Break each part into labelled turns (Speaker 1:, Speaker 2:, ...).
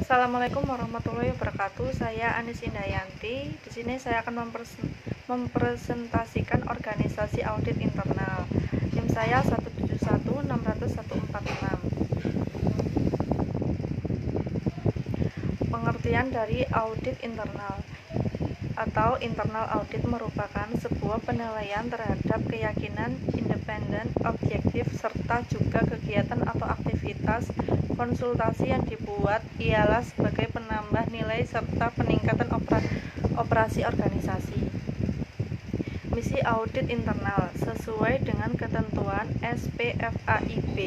Speaker 1: Assalamualaikum warahmatullahi wabarakatuh. Saya Anis Indayanti. Di sini saya akan mempresentasikan organisasi audit internal. NIM saya 171600146. Pengertian dari audit internal atau internal audit merupakan sebuah penilaian terhadap keyakinan independen, objektif, serta juga kegiatan atau aktivitas konsultasi yang dibuat ialah sebagai penambah nilai serta peningkatan operasi organisasi. Misi audit internal sesuai dengan ketentuan SPFAIB,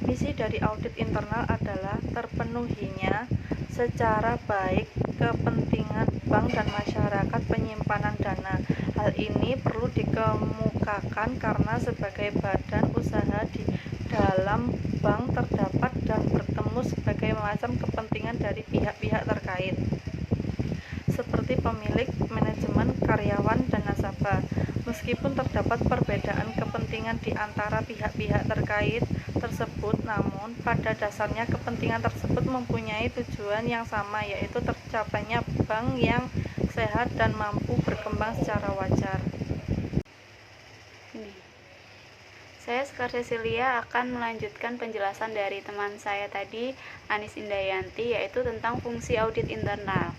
Speaker 1: misi dari audit internal adalah terpenuhinya secara baik kepentingan bank dan masyarakat penyimpanan dana. Hal ini perlu dikemukakan karena sebagai badan usaha di dalam bank terdapat dan bertemu sebagai macam kepentingan dari pihak-pihak terkait, seperti pemilik, manajemen, karyawan, dan nasabah. Meskipun terdapat perbedaan kepentingan di antara pihak-pihak terkait tersebut, namun pada dasarnya kepentingan tersebut mempunyai tujuan yang sama, yaitu tercapainya bank yang sehat dan mampu berkembang secara wajar.
Speaker 2: Saya Sekar Cecilia akan melanjutkan penjelasan dari teman saya tadi, Anis Indayanti, yaitu tentang fungsi audit internal.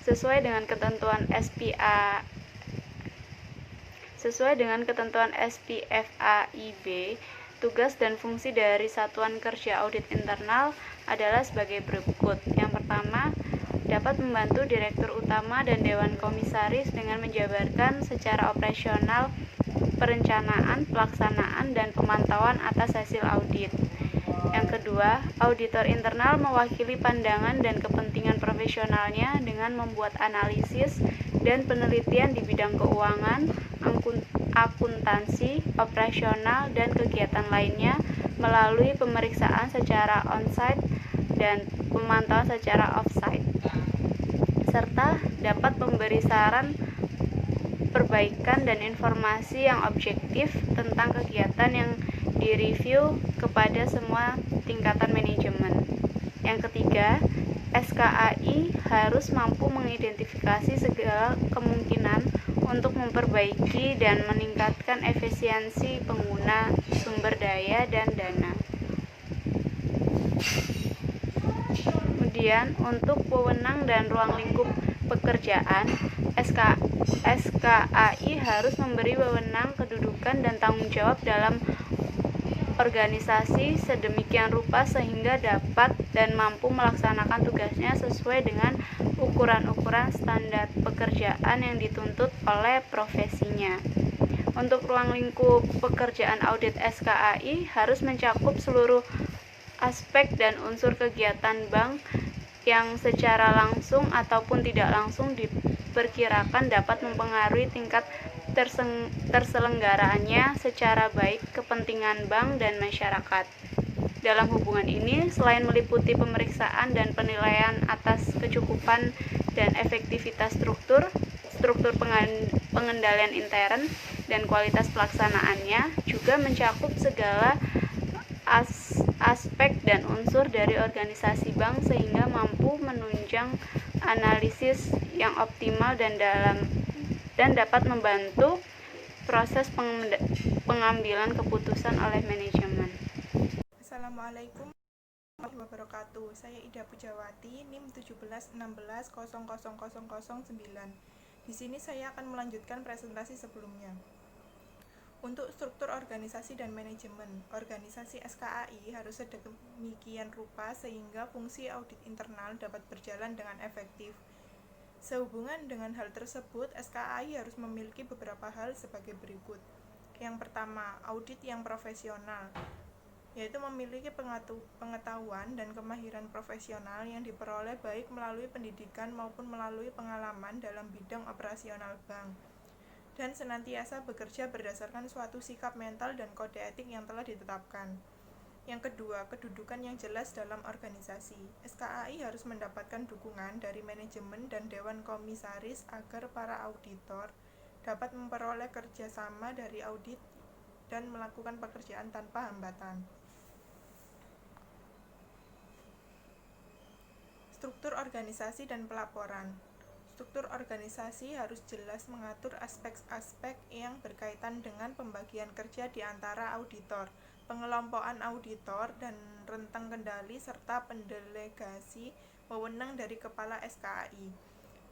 Speaker 2: Sesuai dengan ketentuan SPFAIB, tugas dan fungsi dari Satuan Kerja Audit Internal adalah sebagai berikut. Yang pertama, dapat membantu Direktur Utama dan Dewan Komisaris dengan menjabarkan secara operasional perencanaan, pelaksanaan, dan pemantauan atas hasil audit. Yang kedua, auditor internal mewakili pandangan dan kepentingan profesionalnya dengan membuat analisis dan penelitian di bidang keuangan, akuntansi, operasional, dan kegiatan lainnya melalui pemeriksaan secara on-site dan pemantauan secara off-site, serta dapat memberi saran perbaikan dan informasi yang objektif tentang kegiatan yang direview kepada semua tingkatan manajemen. Yang ketiga, SKAI harus mampu mengidentifikasi segala kemungkinan untuk memperbaiki dan meningkatkan efisiensi pengguna sumber daya dan dana. Kemudian, untuk wewenang dan ruang lingkup pekerjaan, SKAI harus memberi wewenang, kedudukan, dan tanggung jawab dalam organisasi sedemikian rupa sehingga dapat dan mampu melaksanakan tugasnya sesuai dengan ukuran-ukuran standar pekerjaan yang dituntut oleh profesinya. Untuk ruang lingkup pekerjaan audit SKAI harus mencakup seluruh aspek dan unsur kegiatan bank yang secara langsung ataupun tidak langsung diperkirakan dapat mempengaruhi tingkat terselenggaraannya secara baik kepentingan bank dan masyarakat. Dalam hubungan ini, selain meliputi pemeriksaan dan penilaian atas kecukupan dan efektivitas struktur pengendalian intern dan kualitas pelaksanaannya, juga mencakup segala aspek dan unsur dari organisasi bank sehingga mampu menunjang analisis yang optimal dan dapat membantu proses pengambilan keputusan oleh manajemen.
Speaker 3: Assalamualaikum warahmatullahi wabarakatuh. Saya Ida Pujawati, NIM 17611000009. Di sini saya akan melanjutkan presentasi sebelumnya. Untuk struktur organisasi dan manajemen, organisasi SKAI harus sedemikian rupa sehingga fungsi audit internal dapat berjalan dengan efektif. Sehubungan dengan hal tersebut, SKAI harus memiliki beberapa hal sebagai berikut. Yang pertama, audit yang profesional, yaitu memiliki pengetahuan dan kemahiran profesional yang diperoleh baik melalui pendidikan maupun melalui pengalaman dalam bidang operasional bank, dan senantiasa bekerja berdasarkan suatu sikap mental dan kode etik yang telah ditetapkan. Yang kedua, kedudukan yang jelas dalam organisasi. SKAI harus mendapatkan dukungan dari manajemen dan dewan komisaris agar para auditor dapat memperoleh kerjasama dari audit dan melakukan pekerjaan tanpa hambatan. Struktur organisasi dan pelaporan. Struktur organisasi harus jelas mengatur aspek-aspek yang berkaitan dengan pembagian kerja di antara auditor, pengelompokan auditor, dan rentang kendali serta pendelegasi wewenang dari Kepala SKAI.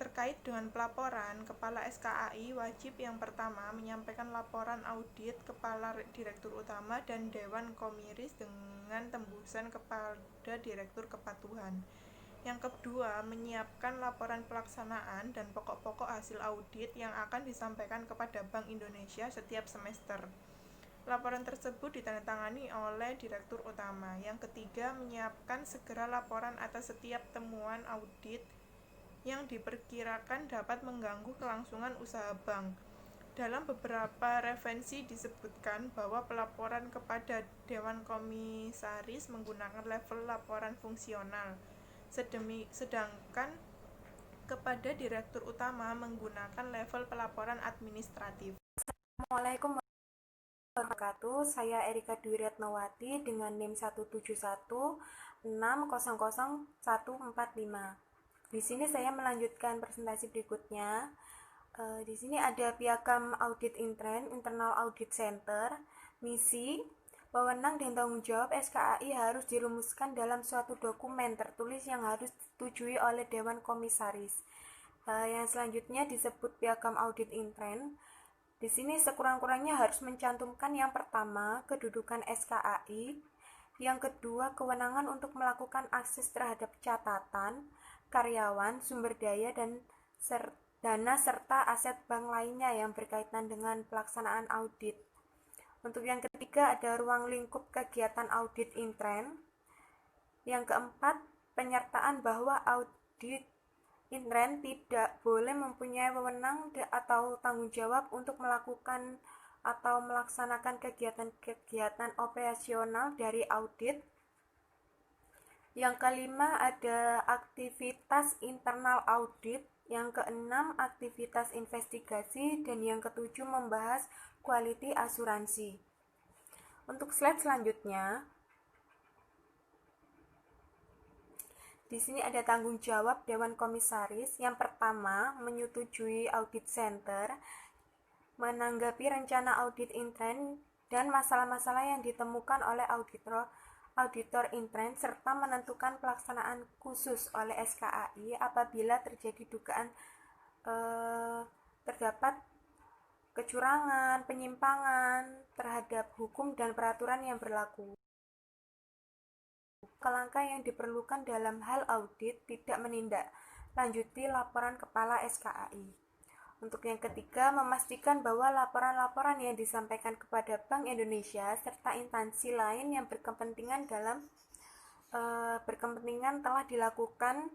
Speaker 3: Terkait dengan pelaporan, Kepala SKAI wajib yang pertama menyampaikan laporan audit Kepala Direktur Utama dan Dewan Komisaris dengan tembusan kepada Direktur Kepatuhan. Yang kedua, menyiapkan laporan pelaksanaan dan pokok-pokok hasil audit yang akan disampaikan kepada Bank Indonesia setiap semester. Laporan tersebut ditandatangani oleh Direktur Utama. Yang ketiga, menyiapkan segera laporan atas setiap temuan audit yang diperkirakan dapat mengganggu kelangsungan usaha bank. Dalam beberapa referensi disebutkan bahwa pelaporan kepada Dewan Komisaris menggunakan level laporan fungsional, sedangkan kepada Direktur Utama menggunakan level pelaporan administratif.
Speaker 4: Assalamualaikum warahmatullahi wabarakatuh. Saya Erika Dwi Retnowati dengan NIM 171600145. Di sini saya melanjutkan presentasi berikutnya. Di sini ada Piagam Audit Intern, Internal Audit Center, misi, wewenang dan tanggung jawab SKAI harus dirumuskan dalam suatu dokumen tertulis yang harus disetujui oleh Dewan Komisaris. Yang selanjutnya disebut Piagam Audit Intern. Di sini sekurang-kurangnya harus mencantumkan yang pertama, kedudukan SKAI, yang kedua, kewenangan untuk melakukan akses terhadap catatan, karyawan, sumber daya, dan dana serta aset bank lainnya yang berkaitan dengan pelaksanaan audit. Untuk yang ketiga ada ruang lingkup kegiatan audit intern. Yang keempat, penyertaan bahwa audit intern tidak boleh mempunyai wewenang atau tanggung jawab untuk melakukan atau melaksanakan kegiatan-kegiatan operasional dari audit. Yang kelima ada aktivitas internal audit. Yang keenam aktivitas investigasi, dan yang ketujuh membahas quality asuransi. Untuk slide selanjutnya, di sini ada tanggung jawab Dewan Komisaris. Yang pertama, menyetujui audit center, menanggapi rencana audit intern dan masalah-masalah yang ditemukan oleh auditor intern, serta menentukan pelaksanaan khusus oleh SKAI apabila terjadi dugaan terdapat kecurangan, penyimpangan terhadap hukum dan peraturan yang berlaku. Langkah yang diperlukan dalam hal audit tidak menindaklanjuti laporan Kepala SKAI. Untuk yang ketiga, memastikan bahwa laporan-laporan yang disampaikan kepada Bank Indonesia serta instansi lain yang berkepentingan telah dilakukan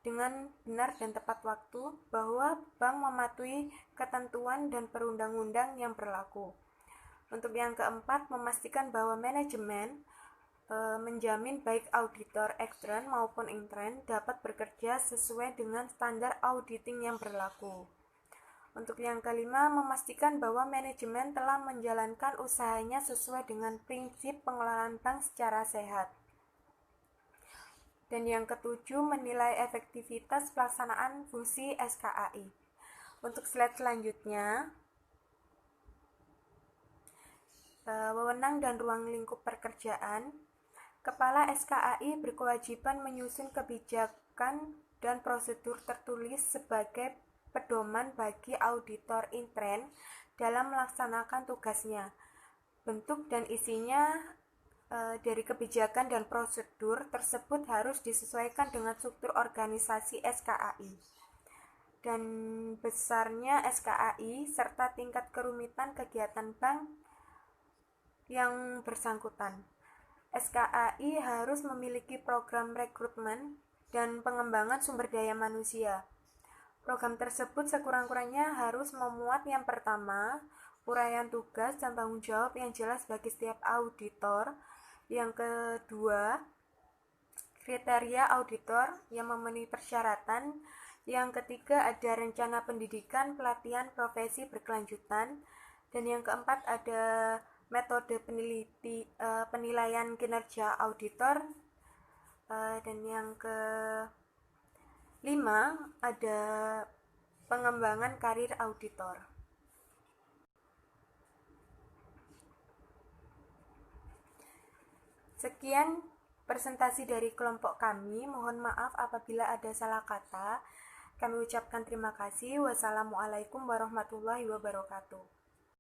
Speaker 4: dengan benar dan tepat waktu, bahwa bank mematuhi ketentuan dan perundang-undang yang berlaku. Untuk yang keempat, memastikan bahwa manajemen menjamin baik auditor ekstern maupun intern dapat bekerja sesuai dengan standar auditing yang berlaku. Untuk yang kelima, memastikan bahwa manajemen telah menjalankan usahanya sesuai dengan prinsip pengelolaan bank secara sehat. Dan yang ketujuh, menilai efektivitas pelaksanaan fungsi SKAI. Untuk slide selanjutnya, wewenang dan ruang lingkup pekerjaan. Kepala SKAI berkewajiban menyusun kebijakan dan prosedur tertulis sebagai pedoman bagi auditor intern dalam melaksanakan tugasnya. Bentuk dan isinya dari kebijakan dan prosedur tersebut harus disesuaikan dengan struktur organisasi SKAI dan besarnya SKAI serta tingkat kerumitan kegiatan bank yang bersangkutan. SKAI harus memiliki program rekrutmen dan pengembangan sumber daya manusia. Program tersebut sekurang-kurangnya harus memuat yang pertama, uraian tugas dan tanggung jawab yang jelas bagi setiap auditor. Yang kedua, kriteria auditor yang memenuhi persyaratan. Yang ketiga, ada rencana pendidikan, pelatihan, profesi berkelanjutan. Dan yang keempat, ada metode penilaian kinerja auditor. Dan yang 5. Ada pengembangan karir auditor. Sekian presentasi dari kelompok kami. Mohon maaf apabila ada salah kata. Kami ucapkan terima kasih. Wassalamualaikum warahmatullahi wabarakatuh.